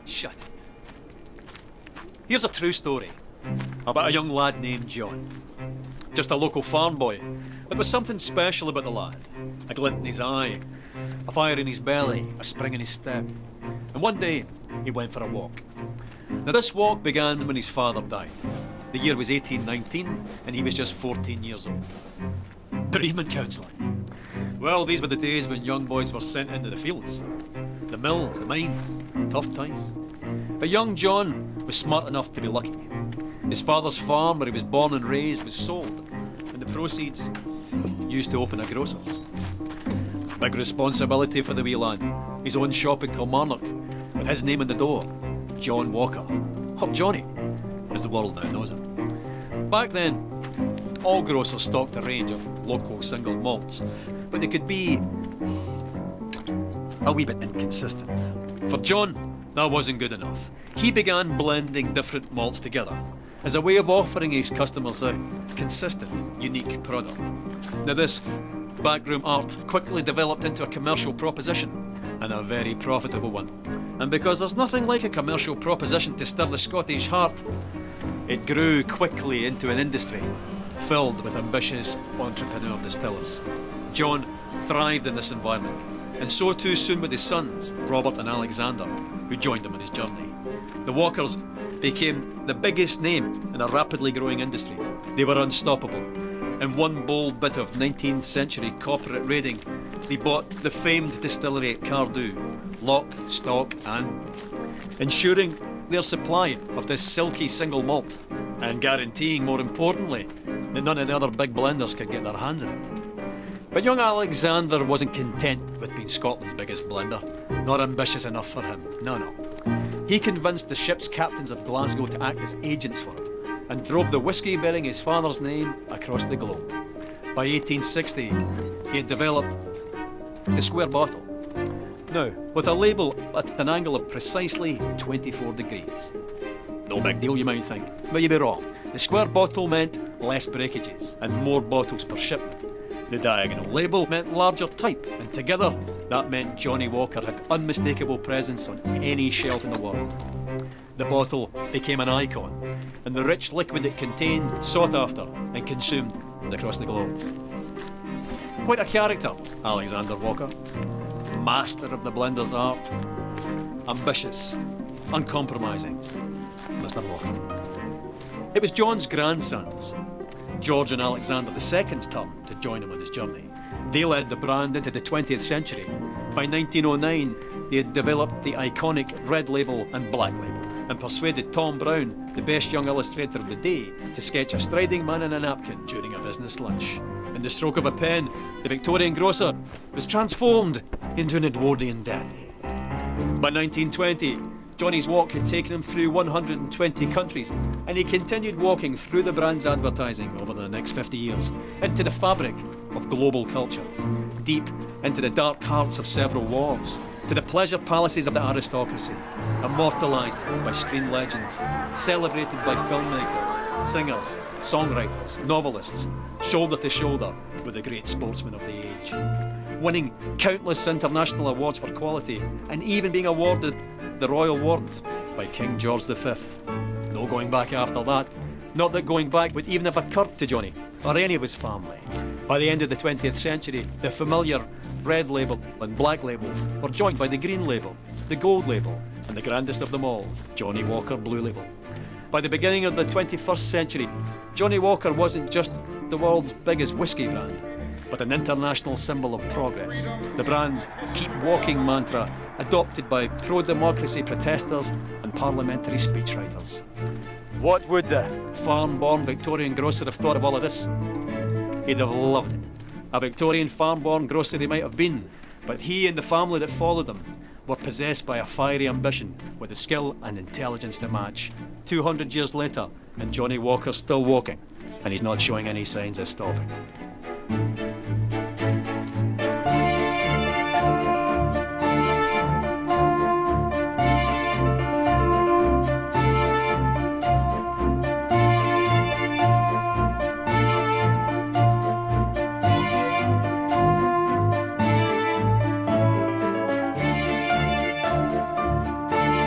Shut it. Here's a true story about a young lad named John. Just a local farm boy, but there was something special about the lad. A glint in his eye, a fire in his belly, a spring in his step. And one day, he went for a walk. Now this walk began when his father died. The year was 1819, and he was just 14 years old. Bereavement counselling. Well, these were the days when young boys were sent into the fields. The mills, the mines, tough times. But young John was smart enough to be lucky. His father's farm, where he was born and raised, was sold, and the proceeds used to open a grocer's. Big responsibility for the wee lad. His own shop in Kilmarnock, with his name on the door, John Walker, or Johnny, as the world now knows him. Back then, all grocers stocked a range of local single malts, but they could be a wee bit inconsistent. For John, that wasn't good enough. He began blending different malts together as a way of offering his customers a consistent, unique product. Now this backroom art quickly developed into a commercial proposition, and a very profitable one. And because there's nothing like a commercial proposition to stir the Scottish heart, it grew quickly into an industry filled with ambitious entrepreneur distillers. John thrived in this environment, and so too soon with his sons, Robert and Alexander, who joined him on his journey. The Walkers became the biggest name in a rapidly growing industry. They were unstoppable. In one bold bit of 19th century corporate raiding, they bought the famed distillery at Cardew, lock, stock and ensuring their supply of this silky single malt, and guaranteeing, more importantly, that none of the other big blenders could get their hands on it. But young Alexander wasn't content with being Scotland's biggest blender. Not ambitious enough for him, no. He convinced the ship's captains of Glasgow to act as agents for him, and drove the whisky bearing his father's name across the globe. By 1860, he had developed the square bottle. Now, with a label at an angle of precisely 24 degrees. No big deal, you might think, but you'd be wrong. The square bottle meant less breakages and more bottles per shipment. The diagonal label meant larger type, and together that meant Johnny Walker had unmistakable presence on any shelf in the world. The bottle became an icon, and the rich liquid it contained sought after and consumed across the globe. Quite a character, Alexander Walker. Master of the blender's art. Ambitious, uncompromising, Mr. Walker. It was John's grandsons, George and Alexander II's turn to join him on his journey. They led the brand into the 20th century. By 1909, they had developed the iconic red label and black label, and persuaded Tom Brown, the best young illustrator of the day, to sketch a striding man in a napkin during a business lunch. In the stroke of a pen, the Victorian grocer was transformed into an Edwardian dandy. By 1920, Johnny's walk had taken him through 120 countries, and he continued walking through the brand's advertising over the next 50 years, into the fabric of global culture, deep into the dark hearts of several wars, to the pleasure palaces of the aristocracy, immortalised by screen legends, celebrated by filmmakers, singers, songwriters, novelists, shoulder to shoulder with the great sportsmen of the age, winning countless international awards for quality, and even being awarded the Royal Warrant by King George V. No going back after that. Not that going back would even have occurred to Johnny or any of his family. By the end of the 20th century, the familiar red label and black label were joined by the green label, the gold label, and the grandest of them all, Johnny Walker Blue Label. By the beginning of the 21st century, Johnny Walker wasn't just the world's biggest whiskey brand, but an international symbol of progress. The brand's keep walking mantra, adopted by pro-democracy protesters and parliamentary speechwriters. What would the farm-born Victorian grocer have thought of all of this? He'd have loved it. A Victorian farm-born grocer he might have been, but he and the family that followed him were possessed by a fiery ambition with the skill and intelligence to match. 200 years later, and Johnny Walker's still walking, and he's not showing any signs of stopping.